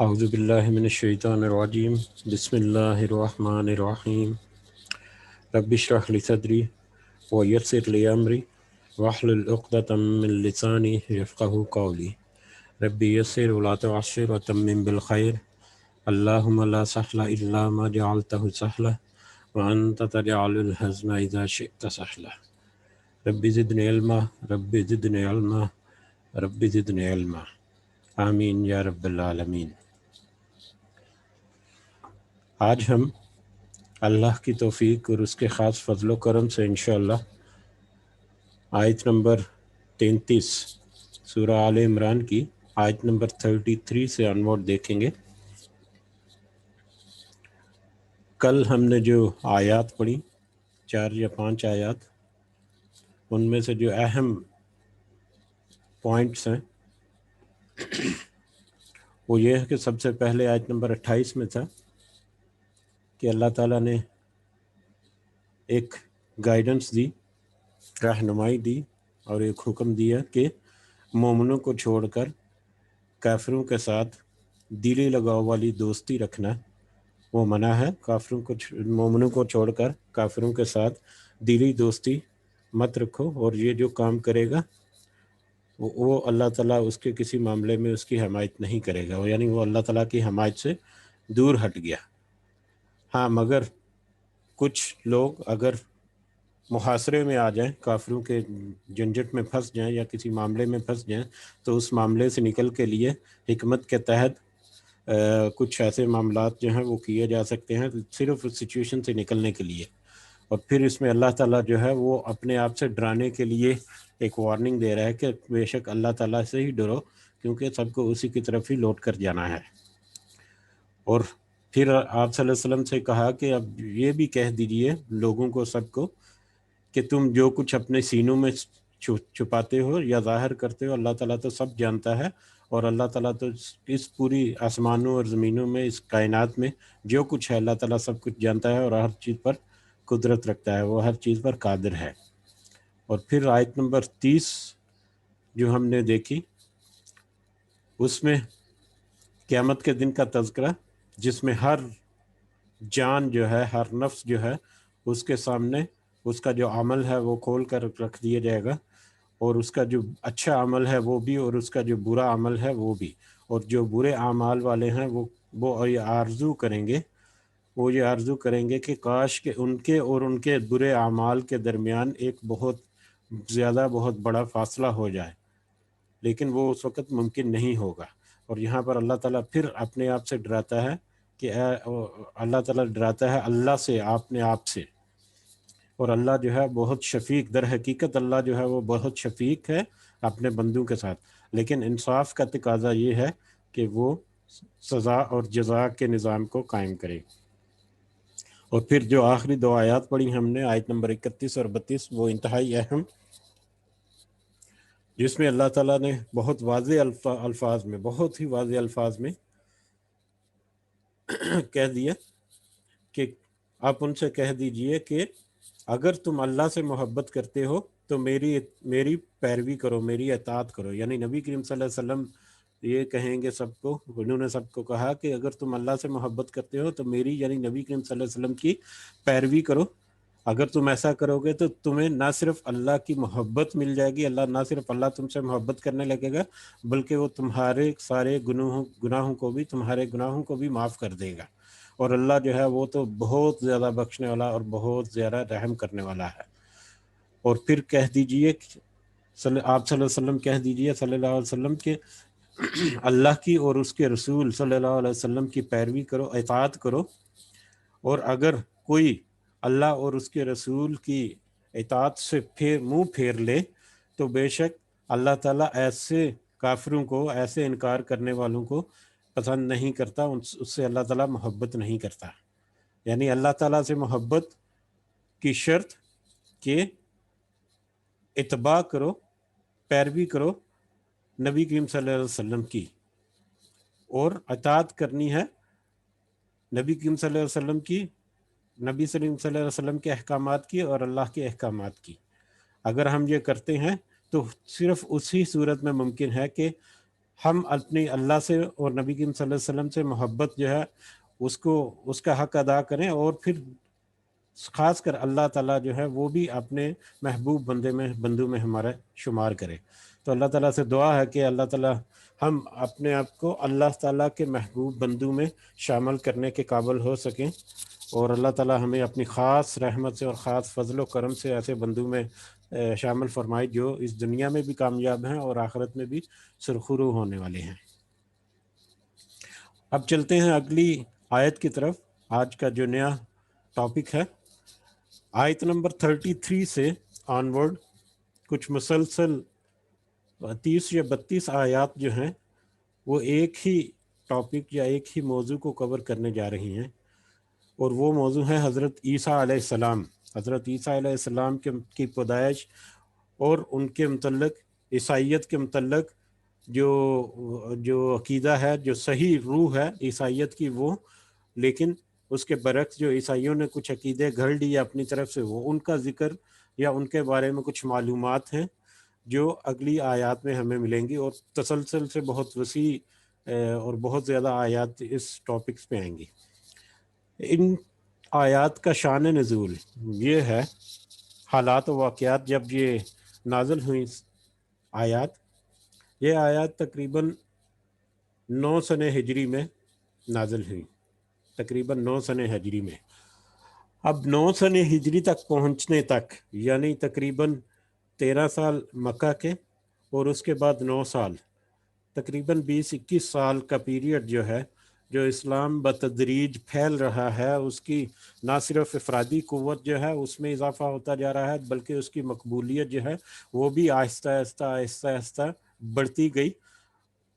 اعوذ باللہ من الشیطان الرجیم بسم اللہ الرحمن الرحیم رب اشرح لی صدری ویسر لی امری واحلل عقدۃ من لسانی یفقہوا قولی رب یسر ولا تعسر وتمم بالخیر اللہم لا سہل الا ما جعلتہ سہلا وانت تجعل الحزن اذا شئت سہلا رب زدنی علما رب زدنی علما رب زدنی علما آمین یا رب العالمین۔ آج ہم اللہ کی توفیق اور اس کے خاص فضل و کرم سے انشاءاللہ آیت نمبر 33 سورہ آل عمران کی آیت نمبر 33 سے انورڈ دیکھیں گے۔ کل ہم نے جو آیات پڑھی 4 یا 5 آیات، ان میں سے جو اہم پوائنٹس ہیں وہ یہ ہے کہ سب سے پہلے آیت نمبر 28 میں تھا کہ اللہ تعالیٰ نے ایک گائیڈنس دی، رہنمائی دی اور ایک حکم دیا کہ مومنوں کو چھوڑ کر کافروں کے ساتھ دلی لگاؤ والی دوستی رکھنا وہ منع ہے۔ مومنوں کو چھوڑ کر کافروں کے ساتھ دلی دوستی مت رکھو، اور یہ جو کام کرے گا وہ اللہ تعالیٰ اس کے کسی معاملے میں اس کی حمایت نہیں کرے گا، یعنی وہ اللہ تعالیٰ کی حمایت سے دور ہٹ گیا۔ ہاں، مگر کچھ لوگ اگر محاصرے میں آ جائیں، کافروں کے جھنجٹ میں پھنس جائیں یا کسی معاملے میں پھنس جائیں، تو اس معاملے سے نکل کے لیے حکمت کے تحت کچھ ایسے معاملات جو ہیں وہ کیے جا سکتے ہیں صرف اس سچویشن سے نکلنے کے لیے۔ اور پھر اس میں اللہ تعالیٰ جو ہے وہ اپنے آپ سے ڈرانے کے لیے ایک وارننگ دے رہا ہے کہ بے شک اللہ تعالیٰ سے ہی ڈرو، کیونکہ سب کو اسی کی طرف ہی لوٹ کر جانا ہے۔ اور پھر آپ صلی اللہ علیہ وسلم سے کہا کہ اب یہ بھی کہہ دیجئے لوگوں کو، سب کو، کہ تم جو کچھ اپنے سینوں میں چھپاتے ہو یا ظاہر کرتے ہو، اللہ تعالیٰ تو سب جانتا ہے، اور اللہ تعالیٰ تو اس پوری آسمانوں اور زمینوں میں، اس کائنات میں جو کچھ ہے اللہ تعالیٰ سب کچھ جانتا ہے اور ہر چیز پر قدرت رکھتا ہے، وہ ہر چیز پر قادر ہے۔ اور پھر آیت نمبر 30 جو ہم نے دیکھی، اس میں قیامت کے دن کا تذکرہ، جس میں ہر جان جو ہے، ہر نفس جو ہے، اس کے سامنے اس کا جو عمل ہے وہ کھول کر رکھ دیا جائے گا، اور اس کا جو اچھا عمل ہے وہ بھی، اور اس کا جو برا عمل ہے وہ بھی۔ اور جو برے اعمال والے ہیں وہ یہ آرزو کریں گے کہ کاش کہ ان کے اور ان کے برے اعمال کے درمیان ایک بہت زیادہ بہت بڑا فاصلہ ہو جائے، لیکن وہ اس وقت ممکن نہیں ہوگا۔ اور یہاں پر اللہ تعالیٰ پھر اپنے آپ سے ڈراتا ہے کہ اللہ تعالیٰ ڈراتا ہے اللہ سے، اپنے آپ سے، اور اللہ جو ہے بہت شفیق، در حقیقت اللہ جو ہے وہ بہت شفیق ہے اپنے بندوں کے ساتھ، لیکن انصاف کا تقاضا یہ ہے کہ وہ سزا اور جزا کے نظام کو قائم کرے۔ اور پھر جو آخری 2 آیات پڑھی ہم نے، آیت نمبر 31 اور 32، وہ انتہائی اہم، جس میں اللہ تعالیٰ نے بہت واضح الفاظ میں، بہت ہی واضح الفاظ میں کہہ دیا کہ آپ ان سے کہہ دیجئے کہ اگر تم اللہ سے محبت کرتے ہو تو میری پیروی کرو، میری اطاعت کرو۔ یعنی نبی کریم صلی اللہ علیہ وسلم یہ کہیں گے سب کو، انہوں نے سب کو کہا کہ اگر تم اللہ سے محبت کرتے ہو تو میری، یعنی نبی کریم صلی اللہ علیہ وسلم کی پیروی کرو۔ اگر تم ایسا کرو گے تو تمہیں نہ صرف اللہ کی محبت مل جائے گی، نہ صرف اللہ تم سے محبت کرنے لگے گا، بلکہ وہ تمہارے سارے گناہوں کو بھی معاف کر دے گا۔ اور اللہ جو ہے وہ تو بہت زیادہ بخشنے والا اور بہت زیادہ رحم کرنے والا ہے۔ اور پھر کہہ دیجئے، آپ صلی اللہ علیہ وسلم کہہ دیجئے صلی اللہ علیہ وسلم کہ اللہ کی اور اس کے رسول صلی اللہ علیہ وسلم کی پیروی کرو، اطاعت کرو، اور اگر کوئی اللہ اور اس کے رسول کی اطاعت سے منہ پھیر لے تو بے شک اللہ تعالیٰ ایسے کافروں کو، ایسے انکار کرنے والوں کو پسند نہیں کرتا، اس سے اللہ تعالیٰ محبت نہیں کرتا۔ یعنی اللہ تعالیٰ سے محبت کی شرط کہ اتباع کرو، پیروی کرو نبی کریم صلی اللہ علیہ وسلم کی، اور اطاعت کرنی ہے نبی کریم صلی اللہ علیہ وسلم کی، نبی صلی اللہ علیہ وسلم کے احکامات کی اور اللہ کے احکامات کی۔ اگر ہم یہ کرتے ہیں تو صرف اسی صورت میں ممکن ہے کہ ہم اپنی اللہ سے اور نبی کریم صلی اللہ علیہ وسلم سے محبت جو ہے اس کا حق ادا کریں، اور پھر خاص کر اللہ تعالیٰ جو ہے وہ بھی اپنے محبوب بندوں میں ہمارا شمار کرے۔ تو اللہ تعالیٰ سے دعا ہے کہ اللہ تعالیٰ ہم اپنے آپ کو اللہ تعالیٰ کے محبوب بندوں میں شامل کرنے کے قابل ہو سکیں، اور اللہ تعالیٰ ہمیں اپنی خاص رحمت سے اور خاص فضل و کرم سے ایسے بندوں میں شامل فرمائے جو اس دنیا میں بھی کامیاب ہیں اور آخرت میں بھی سرخرو ہونے والے ہیں۔ اب چلتے ہیں اگلی آیت کی طرف۔ آج کا جو نیا ٹاپک ہے، آیت نمبر 33 سے آنورڈ کچھ مسلسل 30 یا 32 آیات جو ہیں وہ ایک ہی ٹاپک یا ایک ہی موضوع کو کور کرنے جا رہی ہیں، اور وہ موضوع ہے حضرت عیسیٰ علیہ السلام۔ حضرت عیسیٰ علیہ السلام کی پیدائش اور ان کے متعلق، عیسائیت کے متعلق جو عقیدہ ہے، جو صحیح روح ہے عیسائیت کی وہ، لیکن اس کے برعکس جو عیسائیوں نے کچھ عقیدے گھڑ لیے اپنی طرف سے، وہ ان کا ذکر یا ان کے بارے میں کچھ معلومات ہیں جو اگلی آیات میں ہمیں ملیں گی، اور تسلسل سے بہت وسیع اور بہت زیادہ آیات اس ٹاپکس پہ آئیں گی۔ ان آیات کا شان نزول یہ ہے، حالات و واقعات جب یہ نازل ہوئی آیات، یہ آیات تقریباً 9 سنہ ہجری میں نازل ہوئی، تقریباً 9 سنہ ہجری میں۔ اب 9 سنہ ہجری تک پہنچنے تک، یعنی تقریباً 13 سال مکہ کے، اور اس کے بعد 9 سال، تقریباً 20-21 سال کا پیریڈ جو ہے، جو اسلام بتدریج پھیل رہا ہے، اس کی نہ صرف افرادی قوت جو ہے اس میں اضافہ ہوتا جا رہا ہے، بلکہ اس کی مقبولیت جو ہے وہ بھی آہستہ آہستہ آہستہ آہستہ بڑھتی گئی۔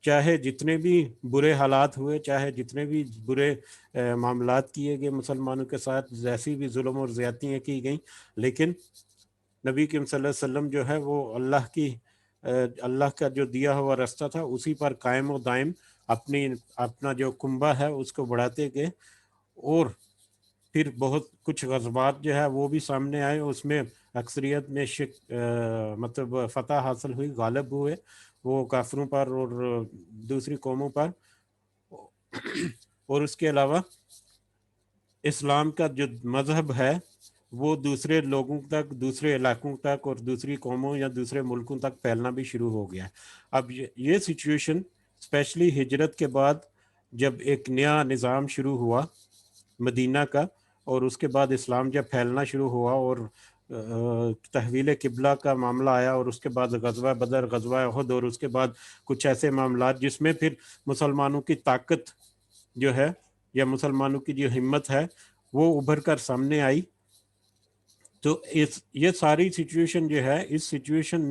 چاہے جتنے بھی برے حالات ہوئے، چاہے جتنے بھی برے معاملات کیے گئے مسلمانوں کے ساتھ، جیسی بھی ظلم اور زیادتیاں کی گئیں، لیکن نبی کریم صلی اللہ علیہ وسلم جو ہے وہ اللہ کا جو دیا ہوا راستہ تھا اسی پر قائم و دائم اپنا جو کنبہ ہے اس کو بڑھاتے گئے، اور پھر بہت کچھ غزوات جو ہے وہ بھی سامنے آئے، اس میں اکثریت میں مطلب فتح حاصل ہوئی، غالب ہوئے وہ کافروں پر اور دوسری قوموں پر۔ اور اس کے علاوہ اسلام کا جو مذہب ہے وہ دوسرے لوگوں تک، دوسرے علاقوں تک اور دوسری قوموں یا دوسرے ملکوں تک پھیلنا بھی شروع ہو گیا۔ اب یہ سچویشن اسپیشلی ہجرت کے بعد جب ایک نیا نظام شروع ہوا مدینہ کا، اور اس کے بعد اسلام جب پھیلنا شروع ہوا اور تحویل قبلہ کا معاملہ آیا، اور اس کے بعد غزوہ بدر، غزوہ احد، اور اس کے بعد کچھ ایسے معاملات جس میں پھر مسلمانوں کی طاقت جو ہے یا مسلمانوں کی جو ہمت ہے وہ ابھر کر سامنے آئی۔ تو یہ ساری سچویشن جو ہے، اس سچویشن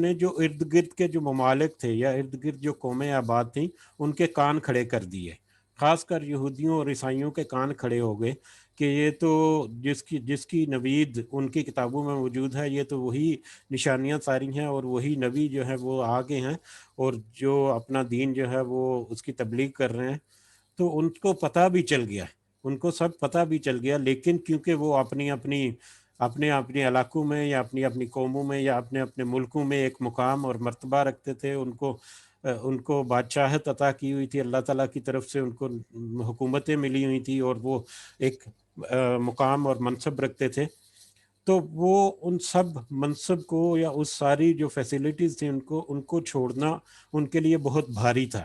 نے جو ارد گرد کے جو ممالک تھے یا ارد گرد جو قومیں آباد تھیں ان کے کان کھڑے کر دیے، خاص کر یہودیوں اور عیسائیوں کے کان کھڑے ہو گئے کہ یہ تو جس کی نوید ان کی کتابوں میں موجود ہے، یہ تو وہی نشانیاں ساری ہیں اور وہی نبی جو ہے وہ آگے ہیں، اور جو اپنا دین جو ہے وہ اس کی تبلیغ کر رہے ہیں۔ تو ان کو پتہ بھی چل گیا، ان کو سب پتہ بھی چل گیا، لیکن کیونکہ وہ اپنے علاقوں میں یا اپنی قوموں میں یا اپنے ملکوں میں ایک مقام اور مرتبہ رکھتے تھے، ان کو بادشاہت عطا کی ہوئی تھی اللہ تعالیٰ کی طرف سے، ان کو حکومتیں ملی ہوئی تھی اور وہ ایک مقام اور منصب رکھتے تھے، تو وہ ان سب منصب کو یا اس ساری جو فیسلٹیز تھیں ان کو چھوڑنا ان کے لیے بہت بھاری تھا۔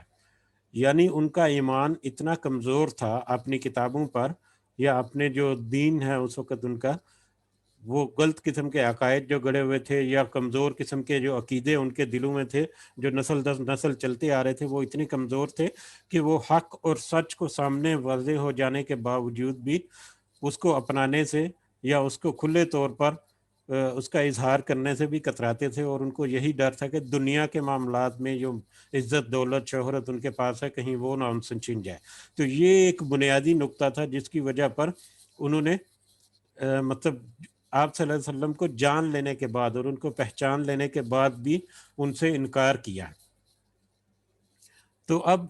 یعنی ان کا ایمان اتنا کمزور تھا اپنی کتابوں پر یا اپنے جو دین ہے اس وقت، ان کا وہ غلط قسم کے عقائد جو گڑے ہوئے تھے یا کمزور قسم کے جو عقیدے ان کے دلوں میں تھے، جو نسل در نسل چلتے آ رہے تھے، وہ اتنے کمزور تھے کہ وہ حق اور سچ کو سامنے واضح ہو جانے کے باوجود بھی اس کو اپنانے سے یا اس کو کھلے طور پر اس کا اظہار کرنے سے بھی کتراتے تھے، اور ان کو یہی ڈر تھا کہ دنیا کے معاملات میں جو عزت، دولت، شہرت ان کے پاس ہے کہیں وہ نہ ان سے چھن جائے۔ تو یہ ایک بنیادی نقطہ تھا جس کی وجہ پر انہوں نے مطلب آپ صلی اللہ علیہ وسلم کو جان لینے کے بعد اور ان کو پہچان لینے کے بعد بھی ان سے انکار کیا۔ تو اب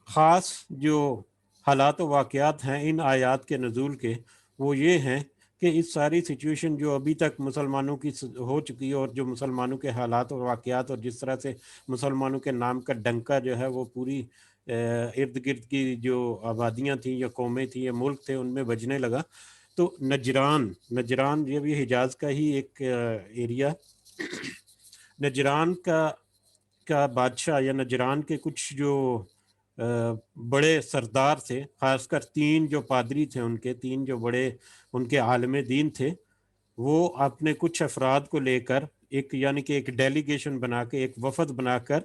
خاص جو حالات و واقعات ہیں ان آیات کے نزول کے، وہ یہ ہیں کہ اس ساری سچویشن جو ابھی تک مسلمانوں کی ہو چکی ہے، اور جو مسلمانوں کے حالات اور واقعات، اور جس طرح سے مسلمانوں کے نام کا ڈنکا جو ہے وہ پوری ارد گرد کی جو آبادیاں تھیں یا قومیں تھیں یا ملک تھے ان میں بجنے لگا، تو نجران یہ بھی حجاز کا ہی ایک ایریا، نجران کا بادشاہ یا نجران کے کچھ جو بڑے سردار تھے، خاص کر 3 جو پادری تھے، ان کے 3 جو بڑے ان کے عالم دین تھے، وہ اپنے کچھ افراد کو لے کر ایک یعنی کہ ایک ڈیلیگیشن بنا کے، ایک وفد بنا کر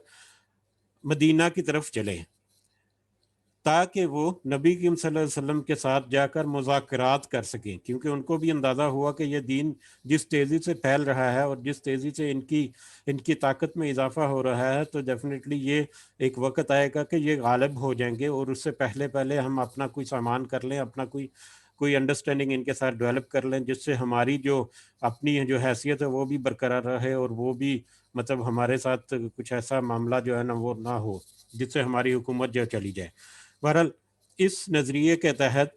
مدینہ کی طرف چلے، تاکہ وہ نبی کریم صلی اللہ علیہ وسلم کے ساتھ جا کر مذاکرات کر سکیں، کیونکہ ان کو بھی اندازہ ہوا کہ یہ دین جس تیزی سے پھیل رہا ہے اور جس تیزی سے ان کی طاقت میں اضافہ ہو رہا ہے، تو ڈیفینیٹلی یہ ایک وقت آئے گا کہ یہ غالب ہو جائیں گے، اور اس سے پہلے ہم اپنا کوئی سامان کر لیں، اپنا کوئی انڈرسٹینڈنگ ان کے ساتھ ڈیولپ کر لیں، جس سے ہماری جو اپنی جو حیثیت ہے وہ بھی برقرار رہے، اور وہ بھی مطلب ہمارے ساتھ کچھ ایسا معاملہ جو ہے نا وہ نہ ہو جس سے ہماری حکومت جو چلی جائے۔ بہرحال اس نظریے کے تحت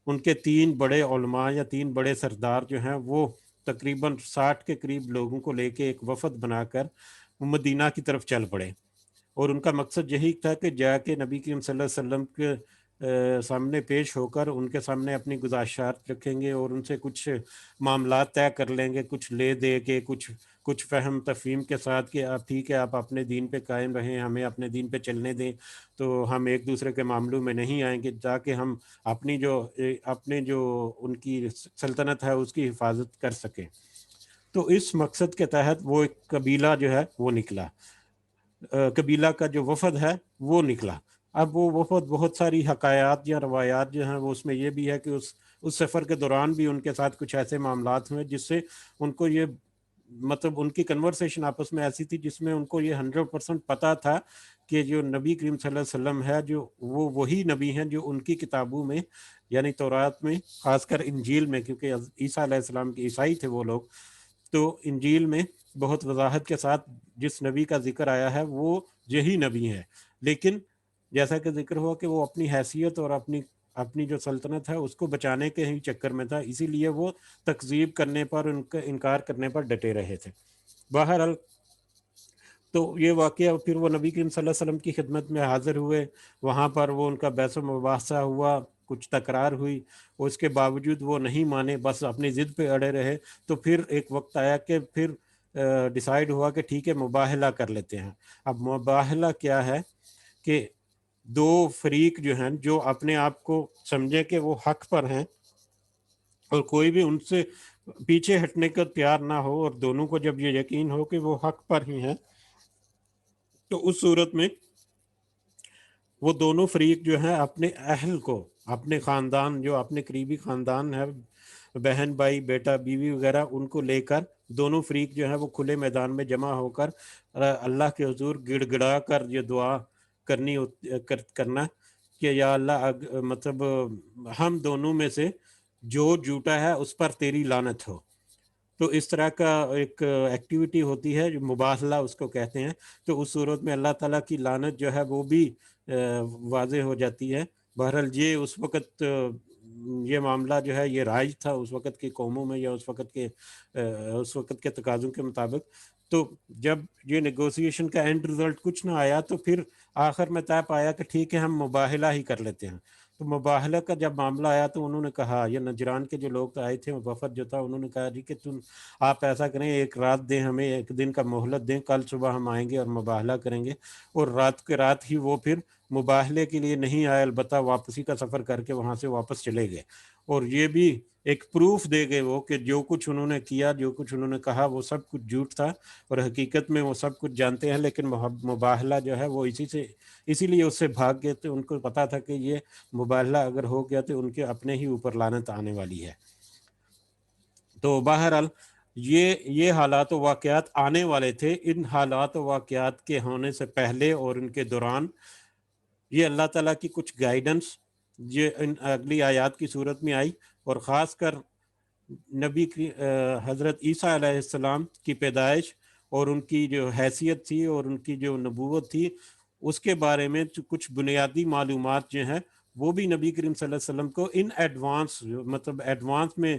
ان کے 3 بڑے علماء یا 3 بڑے سردار جو ہیں وہ تقریباً 60 کے قریب لوگوں کو لے کے ایک وفد بنا کر مدینہ کی طرف چل پڑے، اور ان کا مقصد یہی تھا کہ جا کے نبی کریم صلی اللہ علیہ وسلم کے سامنے پیش ہو کر ان کے سامنے اپنی گزارشات رکھیں گے، اور ان سے کچھ معاملات طے کر لیں گے، کچھ لے دے کے، کچھ فہم تفہیم کے ساتھ کہ آپ ٹھیک ہے، آپ اپنے دین پہ قائم رہیں، ہمیں اپنے دین پہ چلنے دیں، تو ہم ایک دوسرے کے معاملوں میں نہیں آئیں گے، تاکہ ہم اپنی جو ان کی سلطنت ہے اس کی حفاظت کر سکیں۔ تو اس مقصد کے تحت وہ ایک قبیلہ جو ہے وہ نکلا، قبیلہ کا جو وفد ہے وہ نکلا۔ اب وہ وفد بہت ساری حکایات یا روایات جو ہیں وہ اس میں یہ بھی ہے کہ اس سفر کے دوران بھی ان کے ساتھ کچھ ایسے معاملات ہوئے جس سے ان کو یہ مطلب ان کی کنورسیشن آپس میں ایسی تھی جس میں ان کو یہ 100% پتا تھا کہ جو نبی کریم صلی اللہ علیہ وسلم ہے جو وہ وہی نبی ہیں جو ان کی کتابوں میں یعنی تورات میں، خاص کر انجیل میں، کیونکہ عیسیٰ علیہ السلام کے عیسائی تھے وہ لوگ، تو انجیل میں بہت وضاحت کے ساتھ جس نبی کا ذکر آیا ہے وہ یہی نبی ہے، لیکن جیسا کہ ذکر ہوا کہ وہ اپنی حیثیت اور اپنی جو سلطنت ہے اس کو بچانے کے ہی چکر میں تھا، اسی لیے وہ تکذیب کرنے پر، ان کا انکار کرنے پر ڈٹے رہے تھے۔ بہرحال تو یہ واقعہ پھر وہ نبی کریم صلی اللہ علیہ وسلم کی خدمت میں حاضر ہوئے، وہاں پر وہ ان کا بحث و مباحثہ ہوا، کچھ تکرار ہوئی، اور اس کے باوجود وہ نہیں مانے، بس اپنی ضد پہ اڑے رہے۔ تو پھر ایک وقت آیا کہ پھر ڈیسائیڈ ہوا کہ ٹھیک ہے مباہلہ کر لیتے ہیں۔ اب مباہلہ کیا ہے کہ 2 فریق جو ہیں جو اپنے آپ کو سمجھے کہ وہ حق پر ہیں اور کوئی بھی ان سے پیچھے ہٹنے کا تیار نہ ہو، اور دونوں کو جب یہ یقین ہو کہ وہ حق پر ہی ہیں، تو اس صورت میں وہ دونوں فریق جو ہیں اپنے اہل کو، اپنے خاندان، جو اپنے قریبی خاندان ہے، بہن بھائی بیٹا بیوی وغیرہ، ان کو لے کر دونوں فریق جو ہیں وہ کھلے میدان میں جمع ہو کر اللہ کے حضور گڑ گڑا کر یہ دعا کرنا کہ یا اللہ مطلب ہم دونوں میں سے جو جھوٹا ہے اس پر تیری لعنت ہو۔ تو اس طرح کا ایک ایکٹیویٹی ہوتی ہے جو مباہلہ اس کو کہتے ہیں۔ تو اس صورت میں اللہ تعالیٰ کی لعنت جو ہے وہ بھی واضح ہو جاتی ہے۔ بہرحال یہ اس وقت یہ معاملہ جو ہے یہ رائج تھا اس وقت کی قوموں میں، یا اس وقت کے تقاضوں کے مطابق۔ تو جب یہ نیگوسیشن کا اینڈ رزلٹ کچھ نہ آیا تو پھر آخر میں طے پایا کہ ٹھیک ہے ہم مباہلہ ہی کر لیتے ہیں۔ تو مباہلہ کا جب معاملہ آیا تو انہوں نے کہا، یہ نجران کے جو لوگ آئے تھے وفد جو تھا، انہوں نے کہا جی کہ آپ ایسا کریں، ایک رات دیں ہمیں، ایک دن کا مہلت دیں، کل صبح ہم آئیں گے اور مباہلہ کریں گے۔ اور رات کے رات ہی وہ پھر مباہلے کے لیے نہیں آئے، البتہ واپسی کا سفر کر کے وہاں سے واپس چلے گئے، اور یہ بھی ایک پروف دے گئے وہ کہ جو کچھ انہوں نے کیا، جو کچھ انہوں نے کہا وہ سب کچھ جھوٹ تھا، اور حقیقت میں وہ سب کچھ جانتے ہیں، لیکن مباہلہ جو ہے وہ اسی لیے اس سے بھاگ گئے تھے۔ ان کو پتا تھا کہ یہ مباہلہ اگر ہو گیا تو ان کے اپنے ہی اوپر لعنت آنے والی ہے۔ تو بہرحال یہ حالات و واقعات آنے والے تھے۔ ان حالات و واقعات کے ہونے سے پہلے اور ان کے دوران یہ اللہ تعالیٰ کی کچھ گائیڈنس یہ ان اگلی آیات کی صورت میں آئی، اور خاص کر نبی کی حضرت عیسیٰ علیہ السلام کی پیدائش اور ان کی جو حیثیت تھی اور ان کی جو نبوت تھی اس کے بارے میں کچھ بنیادی معلومات جو ہیں وہ بھی نبی کریم صلی اللہ علیہ وسلم کو ان ایڈوانس مطلب ایڈوانس میں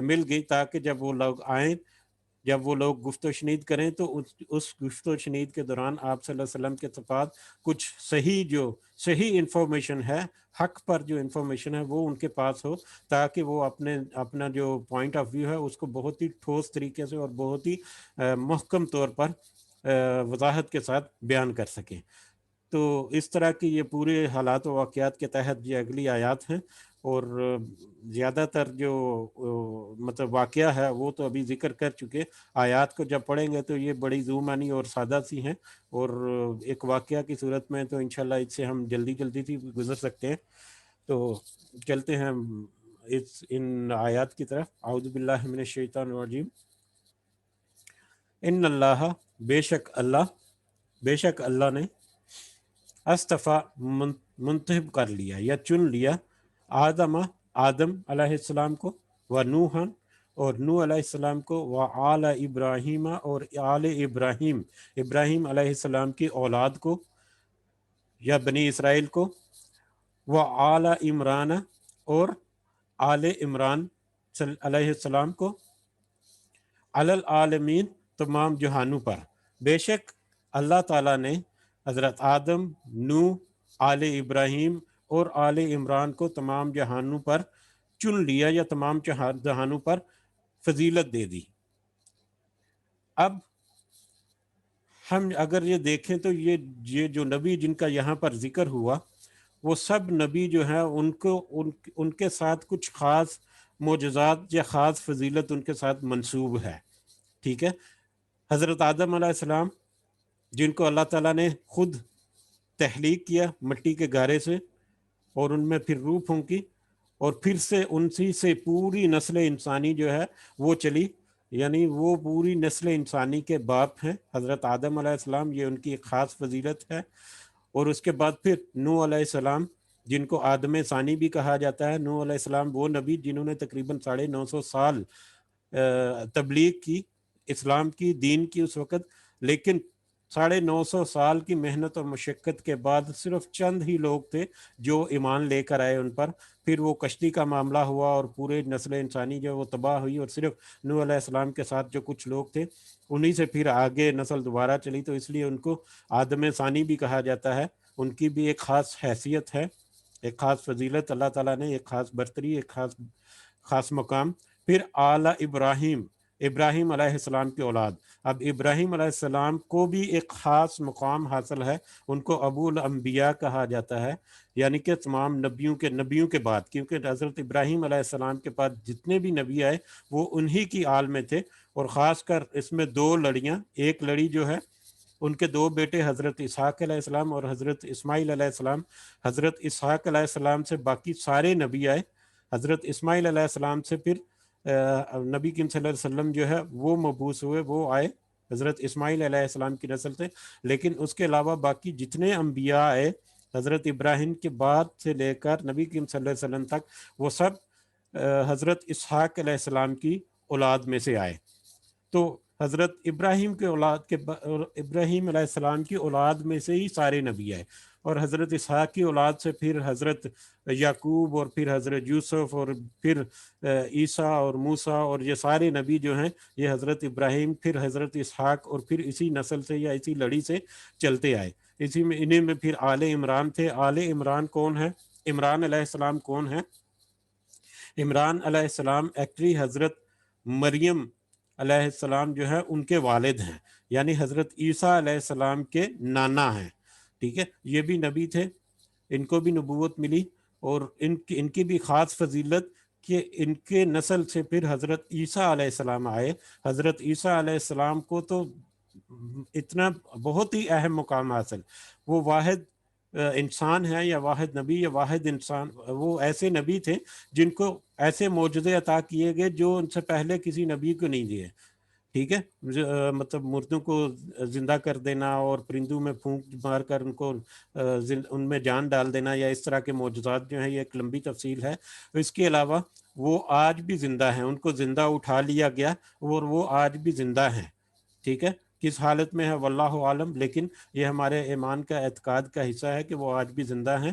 مل گئی، تاکہ جب وہ لوگ آئیں، جب وہ لوگ گفت و شنید کریں تو اس گفت و شنید کے دوران آپ صلی اللہ علیہ وسلم کے بعد کچھ صحیح انفارمیشن ہے، حق پر جو انفارمیشن ہے وہ ان کے پاس ہو، تاکہ وہ اپنا جو پوائنٹ آف ویو ہے اس کو بہت ہی ٹھوس طریقے سے اور بہت ہی محکم طور پر وضاحت کے ساتھ بیان کر سکیں۔ تو اس طرح کی یہ پورے حالات و واقعات کے تحت یہ اگلی آیات ہیں، اور زیادہ تر جو مطلب واقعہ ہے وہ تو ابھی ذکر کر چکے، آیات کو جب پڑھیں گے تو یہ بڑی ذو معنی اور سادہ سی ہیں، اور ایک واقعہ کی صورت میں تو انشاءاللہ اس سے ہم جلدی سی گزر سکتے ہیں۔ تو چلتے ہیں ان آیات کی طرف۔ اعوذ باللہ من الشیطان الرجیم۔ ان اللہ، بے شک اللہ نے اصطفیٰ منتخب کر لیا یا چن لیا، آدم علیہ السلام کو، و نوحً اور نوح علیہ السلام کو، و آل ابراہیم اور آل ابراہیم علیہ السلام کی اولاد کو یا بنی اسرائیل کو، و آل عمران اور آل عمران علیہ السلام کو، علی العالمین تمام جہانوں پر۔ بے شک اللہ تعالیٰ نے حضرت آدم، نوح، آل ابراہیم اور آل عمران کو تمام جہانوں پر چن لیا یا تمام جہانوں پر فضیلت دے دی۔ اب ہم اگر یہ دیکھیں تو یہ جو نبی جن کا یہاں پر ذکر ہوا، وہ سب نبی جو ہیں ان کے ساتھ کچھ خاص معجزات یا خاص فضیلت ان کے ساتھ منسوب ہے، ٹھیک ہے۔ حضرت آدم علیہ السلام جن کو اللہ تعالیٰ نے خود تخلیق کیا مٹی کے گارے سے، اور ان میں پھر روح پھونکی، اور پھر سے انسی سے پوری نسل انسانی جو ہے وہ چلی، یعنی وہ پوری نسل انسانی کے باپ ہیں حضرت آدم علیہ السلام، یہ ان کی ایک خاص فضیلت ہے۔ اور اس کے بعد پھر نوح علیہ السلام جن کو آدم ثانی بھی کہا جاتا ہے۔ نوح علیہ السلام وہ نبی جنہوں نے تقریباً 950 سال تبلیغ کی، اسلام کی، دین کی اس وقت، لیکن 950 سال کی محنت اور مشقت کے بعد صرف چند ہی لوگ تھے جو ایمان لے کر آئے ان پر۔ پھر وہ کشتی کا معاملہ ہوا اور پورے نسل انسانی جو وہ تباہ ہوئی، اور صرف نوح علیہ السلام کے ساتھ جو کچھ لوگ تھے انہی سے پھر آگے نسل دوبارہ چلی، تو اس لیے ان کو آدم ثانی بھی کہا جاتا ہے۔ ان کی بھی ایک خاص حیثیت ہے، ایک خاص فضیلت، اللہ تعالیٰ نے ایک خاص برتری، ایک خاص مقام۔ پھر آل ابراہیم علیہ السلام کی اولاد۔ اب ابراہیم علیہ السلام کو بھی ایک خاص مقام حاصل ہے، ان کو ابو الانبیاء کہا جاتا ہے، یعنی کہ تمام نبیوں کے بعد، کیونکہ حضرت ابراہیم علیہ السلام کے بعد جتنے بھی نبی آئے وہ انہی کی آل میں تھے، اور خاص کر اس میں 2 لڑیاں، ایک لڑی جو ہے ان کے 2 بیٹے حضرت اسحاق علیہ السلام اور حضرت اسماعیل علیہ السلام۔ حضرت اسحاق علیہ السلام سے باقی سارے نبی آئے، حضرت اسماعیل علیہ السلام سے پھر نبی کریم صلی اللہ علیہ وسلم جو ہے وہ مبعوث ہوئے، وہ آئے حضرت اسماعیل علیہ السلام کی نسل سے۔ لیکن اس کے علاوہ باقی جتنے انبیاء آئے حضرت ابراہیم کے بعد سے لے کر نبی کریم صلی اللہ علیہ وسلم تک، وہ سب حضرت اسحاق علیہ السلام کی اولاد میں سے آئے۔ تو حضرت ابراہیم ابراہیم علیہ السلام کی اولاد میں سے ہی سارے نبی آئے، اور حضرت اسحاق کی اولاد سے پھر حضرت یعقوب اور پھر حضرت یوسف اور پھر عیسیٰ اور موسیٰ، اور یہ سارے نبی جو ہیں یہ حضرت ابراہیم پھر حضرت اسحاق اور پھر اسی نسل سے یا اسی لڑی سے چلتے آئے۔ اسی میں انہیں میں پھر آل عمران تھے۔ آل عمران کون ہے؟ عمران علیہ السلام کون ہے؟ عمران علیہ السلام ایکچولی حضرت مریم علیہ السلام جو ہے ان کے والد ہیں، یعنی حضرت عیسیٰ علیہ السلام کے نانا ہیں، ٹھیک ہے۔ یہ بھی نبی تھے، ان کو بھی نبوت ملی، اور ان کی بھی خاص فضیلت کہ ان کے نسل سے پھر حضرت عیسیٰ علیہ السلام آئے۔ حضرت عیسیٰ علیہ السلام کو تو اتنا بہت ہی اہم مقام حاصل، وہ واحد انسان ہے یا واحد نبی یا واحد انسان، وہ ایسے نبی تھے جن کو ایسے معجزے عطا کیے گئے جو ان سے پہلے کسی نبی کو نہیں دیے، ٹھیک ہے۔ مطلب مردوں کو زندہ کر دینا اور پرندوں میں پھونک مار کر ان کو ان میں جان ڈال دینا، یا اس طرح کے معجزات جو ہیں، یہ ایک لمبی تفصیل ہے۔ اس کے علاوہ وہ آج بھی زندہ ہیں، ان کو زندہ اٹھا لیا گیا اور وہ آج بھی زندہ ہیں، ٹھیک ہے۔ کس حالت میں ہے واللہ عالم، لیکن یہ ہمارے ایمان کا اعتقاد کا حصہ ہے کہ وہ آج بھی زندہ ہیں۔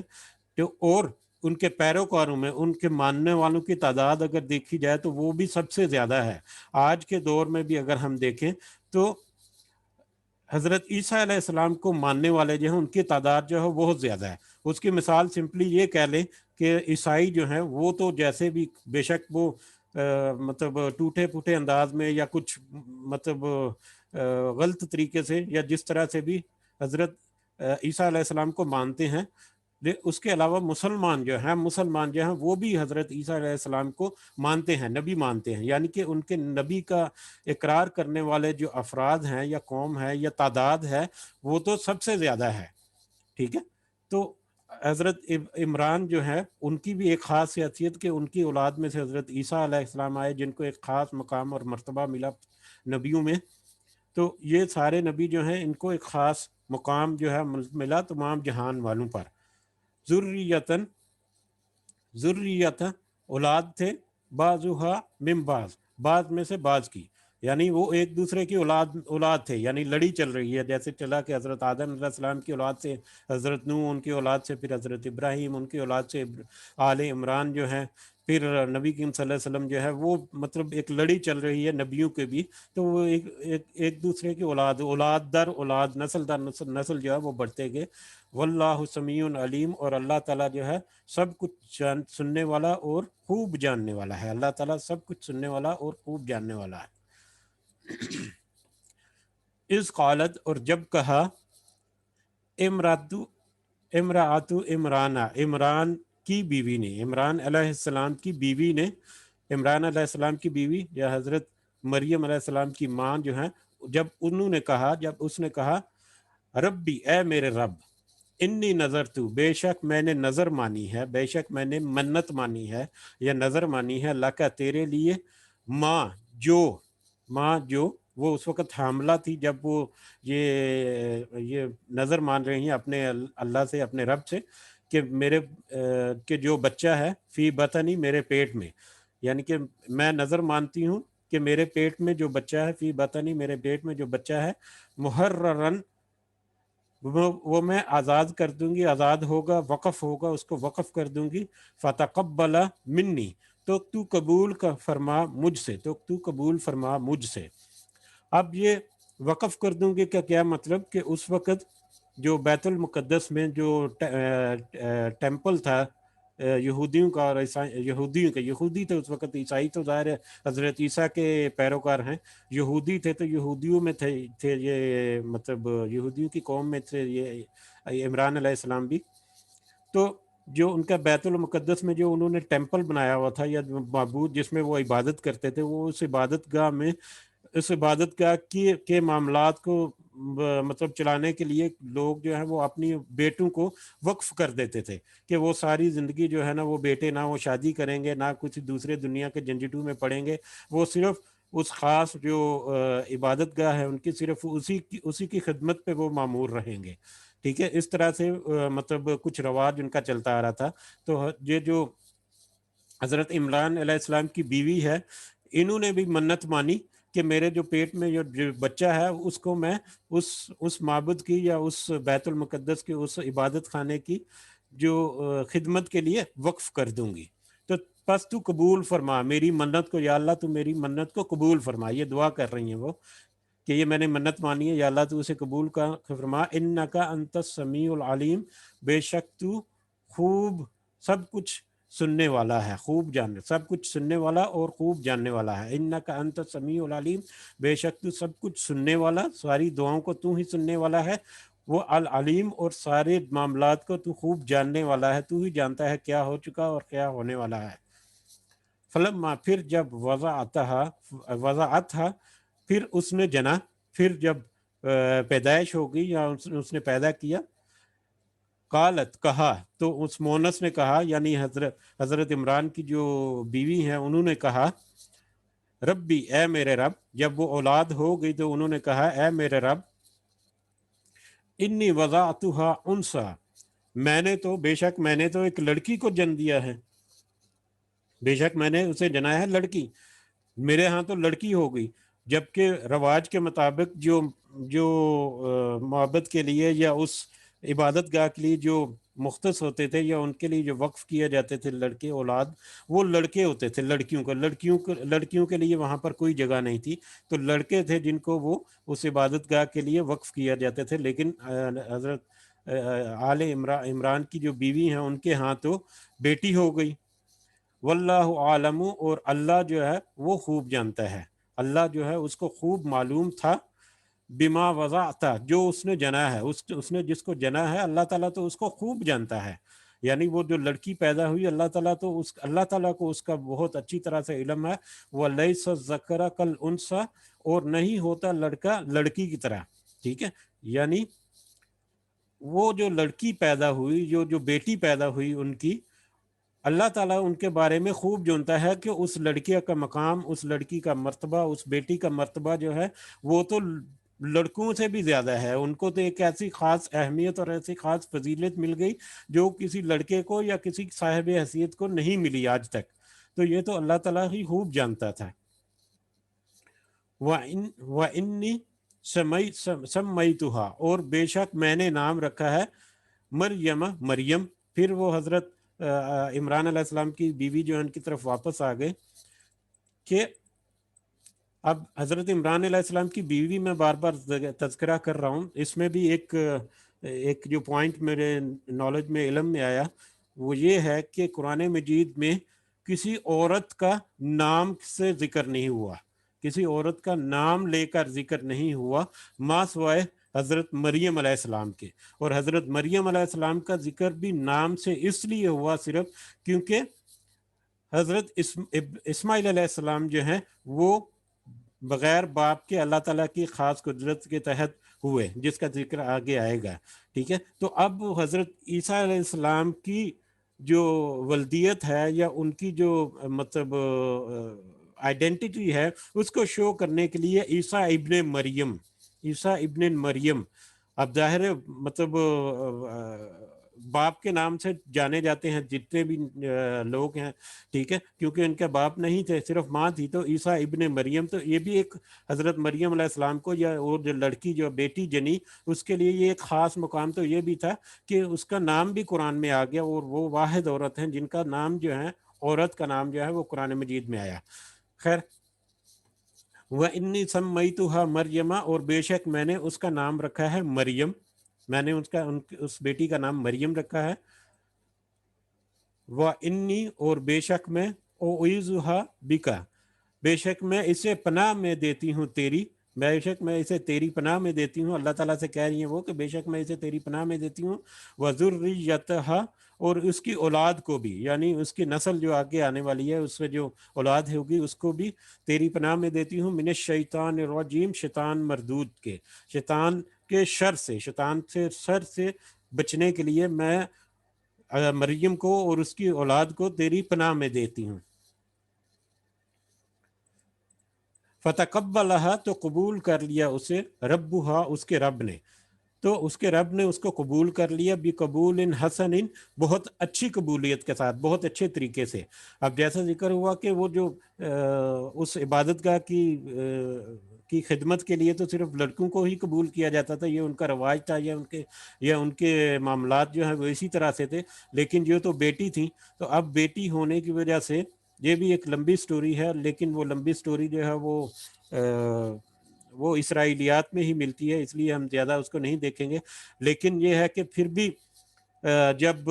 اور ان کے پیروکاروں میں ان کے ماننے والوں کی تعداد اگر دیکھی جائے تو وہ بھی سب سے زیادہ ہے۔ آج کے دور میں بھی اگر ہم دیکھیں تو حضرت عیسیٰ علیہ السلام کو ماننے والے جو ہیں ان کی تعداد جو ہے بہت زیادہ ہے۔ اس کی مثال سمپلی یہ کہہ لیں کہ عیسائی جو ہیں وہ تو جیسے بھی بے شک وہ مطلب ٹوٹے پھوٹے انداز میں یا کچھ مطلب غلط طریقے سے یا جس طرح سے بھی حضرت عیسیٰ علیہ السلام کو مانتے ہیں، اس کے علاوہ مسلمان جو ہیں وہ بھی حضرت عیسیٰ علیہ السلام کو مانتے ہیں، نبی مانتے ہیں، یعنی کہ ان کے نبی کا اقرار کرنے والے جو افراد ہیں یا قوم ہے یا تعداد ہے وہ تو سب سے زیادہ ہے، ٹھیک ہے۔ تو حضرت عمران جو ہے ان کی بھی ایک خاص حیثیت کہ ان کی اولاد میں سے حضرت عیسیٰ علیہ السلام آئے جن کو ایک خاص مقام اور مرتبہ ملا نبیوں میں۔ تو یہ سارے نبی جو ہیں ان کو ایک خاص مقام جو ہے ملا تمام جہان والوں پر۔ ذریتن اولاد تھے، بعضها من بعض میں سے بعض کی، یعنی وہ ایک دوسرے کی اولاد تھے، یعنی لڑی چل رہی ہے، جیسے چلا کہ حضرت آدم علیہ السلام کی اولاد سے حضرت نوح ان کی اولاد سے، پھر حضرت ابراہیم ان کی اولاد سے آل عمران جو ہیں، پھر نبی کریم صلی اللہ علیہ وسلم جو ہے وہ مطلب ایک لڑی چل رہی ہے نبیوں کے بھی، تو وہ ایک دوسرے کی اولاد در اولاد، نسل در نسل جو ہے وہ بڑھتے گئے۔ واللہ سمیع علیم، اور اللہ تعالیٰ جو ہے سب کچھ سننے والا اور خوب جاننے والا ہے۔ اللہ تعالیٰ سب کچھ سننے والا اور خوب جاننے والا ہے۔ اس قالت، اور جب کہا، امراۃ عمران کی بیوی نے، عمران علیہ السلام کی بیوی نے، عمران علیہ السلام کی بیوی یا حضرت مریم علیہ السلام کی ماں جو ہیں، جب اس نے کہا ربی، اے میرے رب، انی نظرت، بے شک میں نے نظر مانی ہے، بے شک میں نے منت مانی ہے یا نظر مانی ہے، لکا تیرے لیے، ماں جو وہ اس وقت حاملہ تھی جب وہ یہ نظر مان رہی ہیں اپنے اللہ سے، اپنے رب سے، کہ میرے کہ جو بچہ ہے فی بطنی، میرے پیٹ میں، یعنی کہ میں نظر مانتی ہوں کہ میرے پیٹ میں جو بچہ ہے، فی بطنی، میرے پیٹ میں جو بچہ ہے، محررن، وہ میں آزاد کر دوں گی، آزاد ہوگا، وقف ہوگا، اس کو وقف کر دوں گی، فتقبل منی، تو تو قبول فرما مجھ سے۔ اب یہ وقف کر دوں گی کا کیا مطلب، کہ اس وقت جو بیت المقدس میں جو ٹیمپل تھا یہودیوں کا، اور یہودی تھے اس وقت، عیسائی تو ظاہر ہے حضرت عیسیٰ کے پیروکار ہیں، یہودی تھے، تو یہودیوں میں تھے یہ مطلب یہودیوں کی قوم میں تھے یہ عمران علیہ السلام بھی۔ تو جو ان کا بیت المقدس میں جو انہوں نے ٹیمپل بنایا ہوا تھا یا معبود جس میں وہ عبادت کرتے تھے، وہ اس عبادت گاہ کے معاملات کو مطلب چلانے کے لیے لوگ جو ہیں وہ اپنی بیٹوں کو وقف کر دیتے تھے، کہ وہ ساری زندگی جو ہے نا وہ بیٹے نہ وہ شادی کریں گے، نہ کچھ دوسرے دنیا کے جھنجھٹوں میں پڑیں گے، وہ صرف اس خاص جو عبادت گاہ ہے ان کی صرف اسی کی خدمت پہ وہ مامور رہیں گے، ٹھیک ہے۔ اس طرح سے مطلب کچھ رواج ان کا چلتا آ رہا تھا۔ تو یہ جو حضرت عمران علیہ السلام کی بیوی ہے، انہوں نے بھی منت مانی کہ میرے جو پیٹ میں جو بچہ ہے اس کو میں اس معبد کی یا اس بیت المقدس کی اس عبادت خانے کی جو خدمت کے لیے وقف کر دوں گی، تو پس تو قبول فرما میری منت کو، یا اللہ تو میری منت کو قبول فرما۔ یہ دعا کر رہی ہیں وہ کہ یہ میں نے منت مانی ہے، یا اللہ تو اسے قبول کا فرما، انکا انت السمیع العلیم، بے شک تو خوب سب کچھ سننے والا ہے، خوب جاننے، سب کچھ سننے والا اور خوب جاننے والا ہے۔ انکا انت السمیع العلیم، بے شک تو سب کچھ سننے والا، ساری دعاؤں کو تو ہی سننے والا ہے، وہ العلیم، اور سارے معاملات کو تو خوب جاننے والا ہے، تو ہی جانتا ہے کیا ہو چکا اور کیا ہونے والا ہے۔ فلما، پھر جب وضعتها، پھر اس نے جنا، پھر جب پیدائش ہو گئی یا اس نے پیدا کیا، قالت، کہا، تو اس مونس نے کہا، یعنی حضرت عمران کی جو بیوی ہیں انہوں نے کہا، ربی، اے میرے رب، جب وہ اولاد ہو گئی تو انہوں نے کہا، اے میرے رب، انی وضعتها انثی، بے شک میں نے تو ایک لڑکی کو جنم دیا ہے، بے شک میں نے اسے جنا ہے لڑکی، میرے ہاں تو لڑکی ہو گئی، جبکہ رواج کے مطابق جو معبد کے لیے یا اس عبادت گاہ کے لیے جو مختص ہوتے تھے یا ان کے لیے جو وقف کیے جاتے تھے لڑکے اولاد، وہ لڑکے ہوتے تھے، لڑکیوں کے لیے وہاں پر کوئی جگہ نہیں تھی، تو لڑکے تھے جن کو وہ اس عبادت گاہ کے لیے وقف کیا جاتے تھے۔ لیکن حضرت آل عمران کی جو بیوی ہیں ان کے ہاں تو بیٹی ہو گئی۔ واللہ عالم، اور اللہ جو ہے وہ خوب جانتا ہے، اللہ جو ہے اس کو خوب معلوم تھا، بما وضعتا، جو اس نے جنا ہے، اس نے جس کو جنا ہے اللہ تعالیٰ تو اس کو خوب جانتا ہے، یعنی وہ جو لڑکی پیدا ہوئی اللہ تعالیٰ کو اس کا بہت اچھی طرح سے علم ہے۔ وَلَيْسَ الذَّكَرُ كَالْأُنثىٰ، اور نہیں ہوتا لڑکا لڑکی کی طرح، ٹھیک ہے، یعنی وہ جو لڑکی پیدا ہوئی، جو بیٹی پیدا ہوئی ان کی، اللہ تعالیٰ ان کے بارے میں خوب جانتا ہے کہ اس لڑکی کا مقام، اس لڑکی کا مرتبہ، اس بیٹی کا مرتبہ جو ہے وہ تو لڑکوں سے بھی زیادہ ہے، ان کو تو ایک ایسی خاص اہمیت اور ایسی خاص فضیلت مل گئی جو کسی لڑکے کو یا کسی صاحب حیثیت کو نہیں ملی آج تک، تو یہ تو اللہ تعالیٰ ہی خوب جانتا تھا۔ وَإِنِّي سَمَّيْتُهَا، اور بے شک میں نے نام رکھا ہے مریم۔ پھر وہ حضرت عمران علیہ السلام کی بیوی جو ان کی طرف واپس آ گئے کہ اب حضرت عمران علیہ السلام کی بیوی میں بار بار تذکرہ کر رہا ہوں، اس میں بھی ایک جو پوائنٹ میرے نالج میں، علم میں آیا، وہ یہ ہے کہ قرآن مجید میں کسی عورت کا نام سے ذکر نہیں ہوا، کسی عورت کا نام لے کر ذکر نہیں ہوا ما سوائے حضرت مریم علیہ السلام کے، اور حضرت مریم علیہ السلام کا ذکر بھی نام سے اس لیے ہوا صرف کیونکہ حضرت اسماعیل علیہ السلام جو ہیں وہ بغیر باپ کے اللہ تعالیٰ کی خاص قدرت کے تحت ہوئے، جس کا ذکر آگے آئے گا، ٹھیک ہے۔ تو اب حضرت عیسیٰ علیہ السلام کی جو ولدیت ہے یا ان کی جو مطلب آئیڈینٹی ہے، اس کو شو کرنے کے لیے عیسیٰ ابن مریم، اب ظاہر ہے مطلب باپ کے نام سے جانے جاتے ہیں جتنے بھی لوگ ہیں، ٹھیک ہے، کیونکہ ان کے باپ نہیں تھے، صرف ماں تھی، تو عیسیٰ ابن مریم، تو یہ بھی ایک حضرت مریم علیہ السلام کو یا اور جو لڑکی جو بیٹی جنی، اس کے لیے یہ ایک خاص مقام تو یہ بھی تھا کہ اس کا نام بھی قرآن میں آ گیا، اور وہ واحد عورت ہیں جن کا نام جو ہے، عورت کا نام جو ہے وہ قرآن مجید میں آیا۔ خیر، وَإِنِّي سَمَّيْتُهَا مَرْيَمَ، اور بے شک میں نے اس کا نام رکھا ہے مریم، میں نے اس بیٹی کا نام مریم رکھا ہے۔ وَإِنِّي، اور بے شک میں أُعِيذُهَا بِكَ، بے شک میں اسے پناہ میں دیتی ہوں تیری، بے شک میں اسے تیری پناہ میں دیتی ہوں، اللہ تعالیٰ سے کہہ رہی ہیں وہ کہ بے شک میں اسے تیری پناہ میں دیتی ہوں، وَذُرِّيَّتَهَا، اور اس کی اولاد کو بھی، یعنی اس کی نسل جو آگے آنے والی ہے، اس سے جو اولاد ہوگی اس کو بھی تیری پناہ میں دیتی ہوں، من الشیطان الرجیم، شیطان مردود کے، شیطان کے شر سے، شیطان سے شر سے بچنے کے لیے میں مریم کو اور اس کی اولاد کو تیری پناہ میں دیتی ہوں۔ فتقبلها، تو قبول کر لیا اسے، ربها، اس کے رب نے، تو اس کے رب نے اس کو قبول کر لیا، بقبول حسن، بہت اچھی قبولیت کے ساتھ، بہت اچھے طریقے سے۔ اب جیسا ذکر ہوا کہ وہ جو اس عبادت گاہ کی خدمت کے لیے تو صرف لڑکوں کو ہی قبول کیا جاتا تھا، یہ ان کا رواج تھا، یا ان کے معاملات جو ہیں وہ اسی طرح سے تھے، لیکن جو تو بیٹی تھی، تو اب بیٹی ہونے کی وجہ سے، یہ بھی ایک لمبی سٹوری ہے، لیکن وہ لمبی سٹوری جو ہے وہ اسرائیلیات میں ہی ملتی ہے، اس لیے ہم زیادہ اس کو نہیں دیکھیں گے، لیکن یہ ہے کہ پھر بھی جب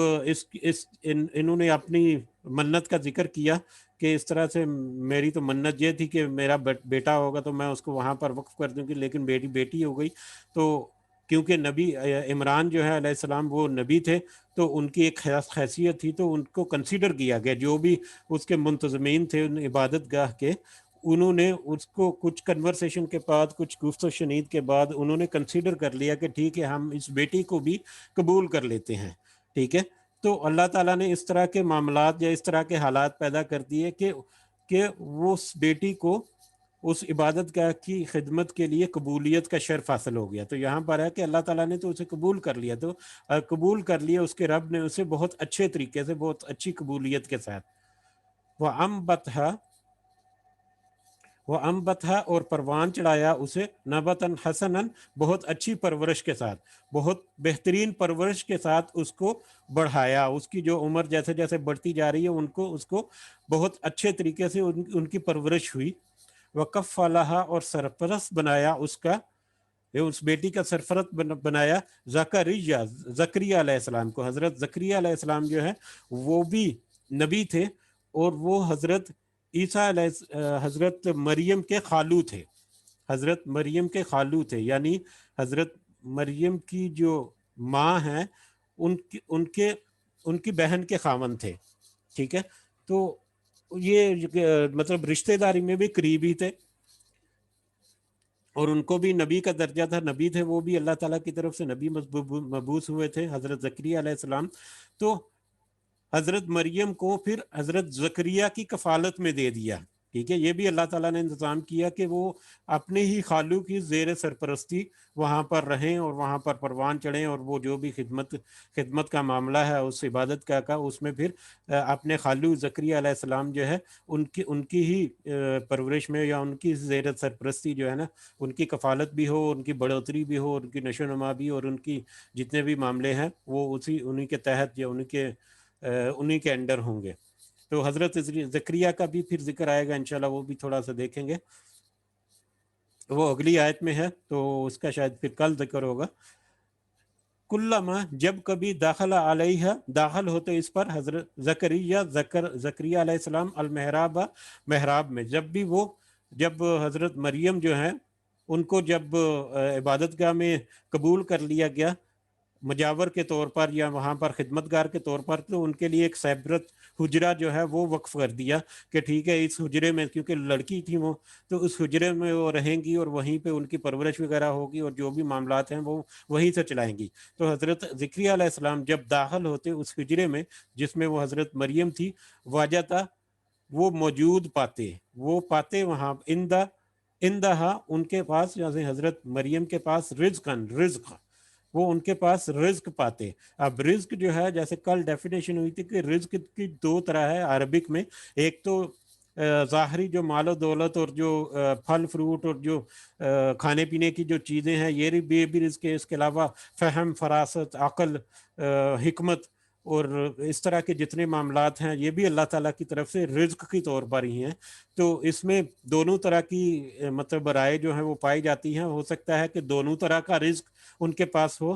انہوں نے اپنی منت کا ذکر کیا کہ اس طرح سے میری تو منت یہ تھی کہ میرا بیٹا ہوگا تو میں اس کو وہاں پر وقف کر دوں گی، لیکن بیٹی ہو گئی، تو کیونکہ نبی عمران جو ہے علیہ السلام وہ نبی تھے، تو ان کی ایک حیثیت تھی، تو ان کو کنسیڈر کیا گیا، جو بھی اس کے منتظمین تھے ان عبادت گاہ کے، انہوں نے اس کو کچھ کنورسیشن کے بعد، کچھ گفت و شنید کے بعد انہوں نے کنسیڈر کر لیا کہ ٹھیک ہے، ہم اس بیٹی کو بھی قبول کر لیتے ہیں، ٹھیک ہے۔ تو اللہ تعالیٰ نے اس طرح کے معاملات یا اس طرح کے حالات پیدا کر دیے کہ وہ اس بیٹی کو اس عبادت گاہ کی خدمت کے لیے قبولیت کا شرف حاصل ہو گیا۔ تو یہاں پر ہے کہ اللہ تعالیٰ نے تو اسے قبول کر لیا، تو قبول کر لیا اس کے رب نے اسے بہت اچھے طریقے سے، بہت اچھی قبولیت کے ساتھ۔ وَأَنبَتْهَا، وہ امبتھا اور پروان چڑھایا اسے نبتن حسنن بہت اچھی پرورش کے ساتھ، بہت بہترین پرورش کے ساتھ اس کو بڑھایا، اس کی جو عمر جیسے جیسے بڑھتی جا رہی ہے اس کو بہت اچھے طریقے سے ان کی پرورش ہوئی۔ وکفلھا اور سرپرست بنایا اس بیٹی کا سرپرست بنایا زکریا علیہ السلام کو۔ حضرت زکریا علیہ السلام جو ہے وہ بھی نبی تھے، اور وہ حضرت عیسیٰ حضرت مریم کے خالو تھے، حضرت مریم کے خالو تھے، یعنی حضرت مریم کی جو ماں ہیں ان کی بہن کے خاوند تھے، ٹھیک ہے۔ تو یہ مطلب رشتہ داری میں بھی قریبی تھے، اور ان کو بھی نبی کا درجہ تھا، نبی تھے وہ بھی، اللہ تعالیٰ کی طرف سے نبی مبعوث ہوئے تھے حضرت زکریا علیہ السلام۔ تو حضرت مریم کو پھر حضرت زکریا کی کفالت میں دے دیا، ٹھیک ہے۔ یہ بھی اللہ تعالیٰ نے انتظام کیا کہ وہ اپنے ہی خالو کی زیر سرپرستی وہاں پر رہیں اور وہاں پر پروان چڑھیں، اور وہ جو بھی خدمت کا معاملہ ہے، اس عبادت کا اس میں پھر اپنے خالو زکریا علیہ السلام جو ہے ان کی ہی پرورش میں یا ان کی زیر سرپرستی جو ہے نا، ان کی کفالت بھی ہو، ان کی بڑھوتری بھی ہو، ان کی نشو و نما بھی، اور ان کی جتنے بھی معاملے ہیں وہ انہی کے تحت یا انہی کے انڈر ہوں گے۔ تو حضرت زکریا کا بھی پھر ذکر آئے گا انشاءاللہ، وہ بھی تھوڑا سا دیکھیں گے، وہ اگلی آیت میں ہے، تو اس کا شاید پھر کل ذکر ہوگا۔ کلما جب کبھی داخل ہوتے اس پر حضرت زکریا علیہ السلام محراب میں، جب حضرت مریم جو ہیں ان کو جب عبادت گاہ میں قبول کر لیا گیا مجاور کے طور پر یا وہاں پر خدمتگار کے طور پر، تو ان کے لیے ایک سیپریٹ حجرہ جو ہے وہ وقف کر دیا کہ ٹھیک ہے، اس حجرے میں، کیونکہ لڑکی تھی وہ، تو اس حجرے میں وہ رہیں گی اور وہیں پہ ان کی پرورش وغیرہ ہوگی، اور جو بھی معاملات ہیں وہ وہیں سے چلائیں گی۔ تو حضرت زکریا علیہ السلام جب داخل ہوتے اس حجرے میں جس میں وہ حضرت مریم تھی، واجہ وہ موجود پاتے وہاں اندہا ان کے پاس، یعنی حضرت مریم کے پاس رزق وہ ان کے پاس رزق پاتے۔ اب رزق جو ہے، جیسے کل ڈیفینیشن ہوئی تھی کہ رزق کی دو طرح ہے عربک میں، ایک تو ظاہری جو مال و دولت اور جو پھل فروٹ اور جو کھانے پینے کی جو چیزیں ہیں، یہ بھی رزق ہے۔ اس کے علاوہ فہم، فراست، عقل، حکمت اور اس طرح کے جتنے معاملات ہیں، یہ بھی اللہ تعالیٰ کی طرف سے رزق کی طور پر ہی ہیں۔ تو اس میں دونوں طرح کی مطلب رائے جو ہیں وہ پائی جاتی ہیں۔ ہو سکتا ہے کہ دونوں طرح کا رزق ان کے پاس ہو،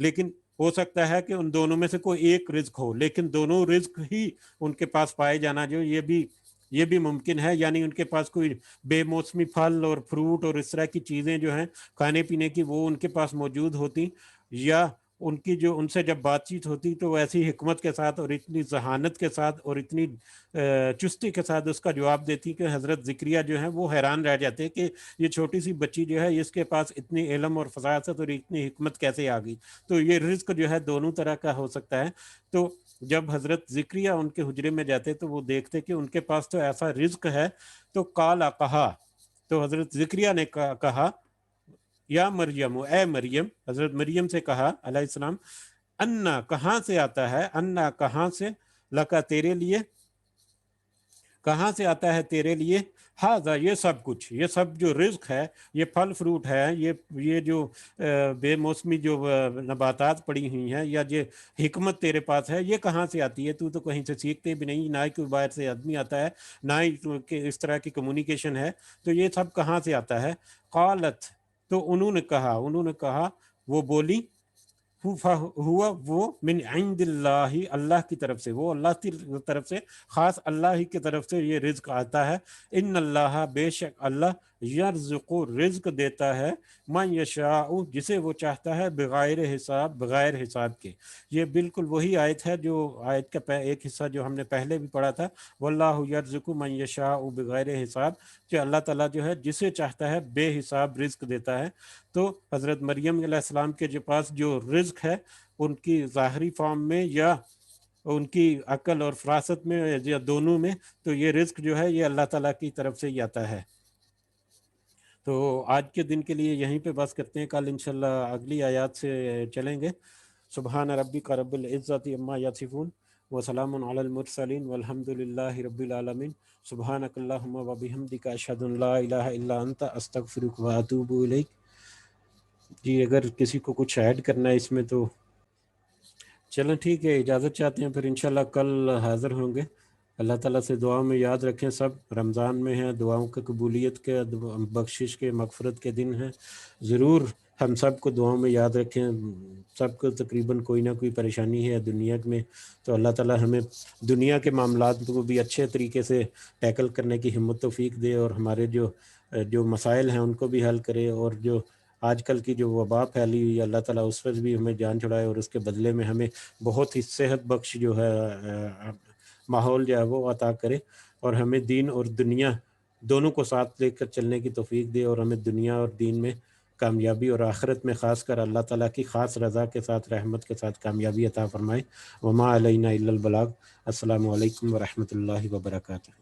لیکن ہو سکتا ہے کہ ان دونوں میں سے کوئی ایک رزق ہو، لیکن دونوں رزق ہی ان کے پاس پائے جانا جو یہ بھی ممکن ہے، یعنی ان کے پاس کوئی بے موسمی پھل اور فروٹ اور اس طرح کی چیزیں جو ہیں کھانے پینے کی وہ ان کے پاس موجود ہوتی، یا ان سے جب بات چیت ہوتی تو ایسی حکمت کے ساتھ اور اتنی ذہانت کے ساتھ اور اتنی چستی کے ساتھ اس کا جواب دیتی کہ حضرت زکریا جو ہیں وہ حیران رہ جاتے کہ یہ چھوٹی سی بچی جو ہے اس کے پاس اتنی علم اور فصاحت اور اتنی حکمت کیسے آ گئی۔ تو یہ رزق جو ہے دونوں طرح کا ہو سکتا ہے۔ تو جب حضرت زکریا ان کے حجرے میں جاتے تو وہ دیکھتے کہ ان کے پاس تو ایسا رزق ہے، تو کہا، تو حضرت زکریا نے کہا یا مریم، اے مریم، حضرت مریم سے کہا علیہ السلام، انا کہاں سے آتا ہے، انا کہاں سے، لکا تیرے لیے، کہاں سے آتا ہے تیرے لیے، ہاذا یہ سب کچھ، یہ سب جو رزق ہے، یہ پھل فروٹ ہے، یہ جو بے موسمی جو نباتات پڑی ہوئی ہیں، یا جو حکمت تیرے پاس ہے، یہ کہاں سے آتی ہے؟ تو کہیں سے سیکھتے بھی نہیں، نہ ہی کوئی باہر سے آدمی آتا ہے، نہ ہی اس طرح کی کمیونیکیشن ہے، تو یہ سب کہاں سے آتا ہے؟ قالت، تو انہوں نے کہا، وہ بولی، ہوا وہ من عند اللہ، اللہ کی طرف سے، وہ اللہ کی طرف سے، خاص اللہ ہی کی طرف سے یہ رزق آتا ہے۔ ان اللہ، بے شک اللہ، یرزق، رزق دیتا ہے، من یشاء، جسے وہ چاہتا ہے، بغیر حساب کے۔ یہ بالکل وہی آیت ہے جو آیت کا ایک حصہ جو ہم نے پہلے بھی پڑھا تھا، واللہ یرزق من یشاء بغیر حساب، کہ اللہ تعالیٰ جو ہے جسے چاہتا ہے بے حساب رزق دیتا ہے۔ تو حضرت مریم علیہ السلام کے پاس جو رزق ہے، ان کی ظاہری فارم میں یا ان کی عقل اور فراست میں یا دونوں میں، تو یہ رزق جو ہے یہ اللہ تعالیٰ کی طرف سے ہی آتا ہے۔ تو آج کے دن کے لیے یہیں پہ بس کرتے ہیں، کل انشاءاللہ اگلی آیات سے چلیں گے۔ سبحان ربک رب العزت عما یصفون وسلام علی المرسلین والحمد للہ رب العالمین سبحانک اللہم و بحمدک اشہد ان لا الہ الا انت استغفرک و اتوب الیک۔ جی اگر کسی کو کچھ ایڈ کرنا ہے اس میں تو چلیں ٹھیک ہے، اجازت چاہتے ہیں، پھر انشاءاللہ کل حاضر ہوں گے۔ اللہ تعالیٰ سے دعاؤں میں یاد رکھیں، سب رمضان میں ہیں، دعاؤں کے قبولیت کے، بخشش کے، مغفرت کے دن ہیں، ضرور ہم سب کو دعاؤں میں یاد رکھیں۔ سب کو تقریباً کوئی نہ کوئی پریشانی ہے دنیا میں، تو اللہ تعالیٰ ہمیں دنیا کے معاملات کو بھی اچھے طریقے سے ٹیکل کرنے کی ہمت توفیق دے، اور ہمارے جو مسائل ہیں ان کو بھی حل کرے، اور جو آج کل کی جو وبا پھیلی ہوئی ہے اللہ تعالیٰ اس پر بھی ہمیں جان چھڑائے، اور اس کے بدلے میں ہمیں بہت ہی صحت بخش جو ہے ماحول جو ہے وہ عطا کرے، اور ہمیں دین اور دنیا دونوں کو ساتھ لے کر چلنے کی توفیق دے، اور ہمیں دنیا اور دین میں کامیابی اور آخرت میں خاص کر اللہ تعالیٰ کی خاص رضا کے ساتھ، رحمت کے ساتھ کامیابی عطا فرمائے۔ وما علینا الا البلاغ۔ السلام علیکم ورحمۃ اللہ وبرکاتہ۔